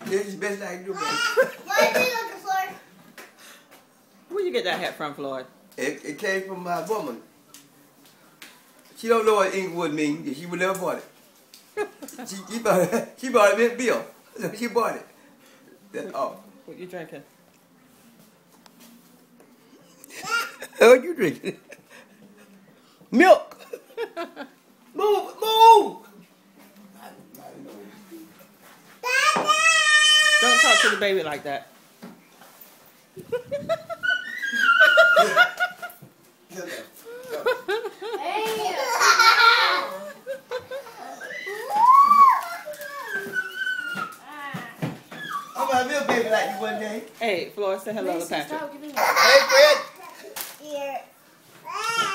It's the best I can do, baby. Why are you looking for? Where you get that hat from, Floyd? It came from my woman. She don't know what Inglewood means. She would never bought it. She bought it with Bill. So she bought it. That's all. What you drinking? What you drinking? Milk. Move, move. Don't talk to the baby like that. I'm gonna be a baby like you one day. Hey, Floyd, say hello to Patrick. Hey, Fred. Here.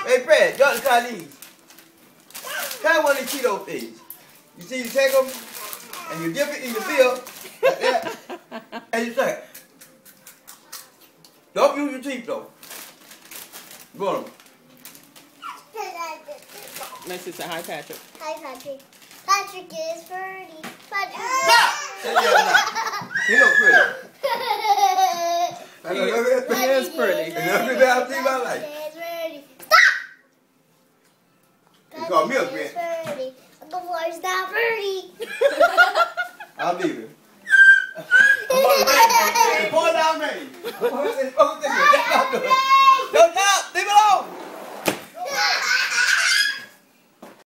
Hey, Fred, Dr. Chinese. Have one of the Cheeto things. You see, you take them and you dip it in your bill like that, and you say, don't use your teeth though. Go on. Macy say hi, Patrick. Hi, Patrick. Patrick is pretty. Patrick. He look pretty. He is pretty. And every day I see my life. Stop! It's called milk, man. The boy's not pretty. I'm leaving. I'm on the rain. Pour down rain.